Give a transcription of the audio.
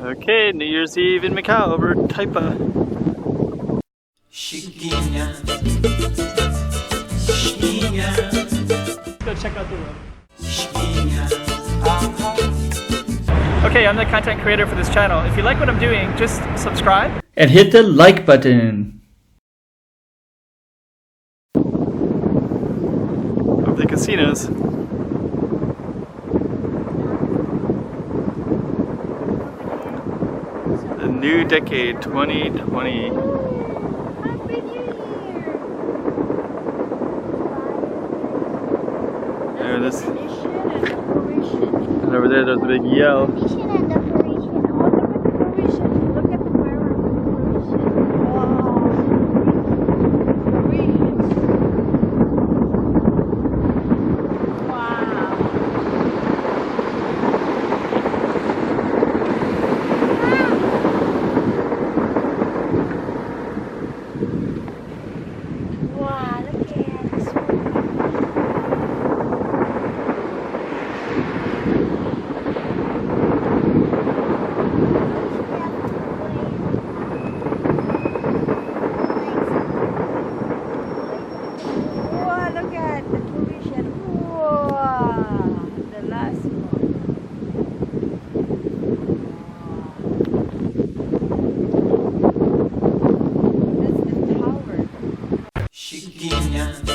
Okay, New Year's Eve in Macau over taipa. Go check out the room. Okay, I'm the content creator for this channel. If you like what I'm doing, just subscribe and hit the like button. Of the casinos. The new decade, 2020. There, this, and over there, there's a big yell. Chiquinha.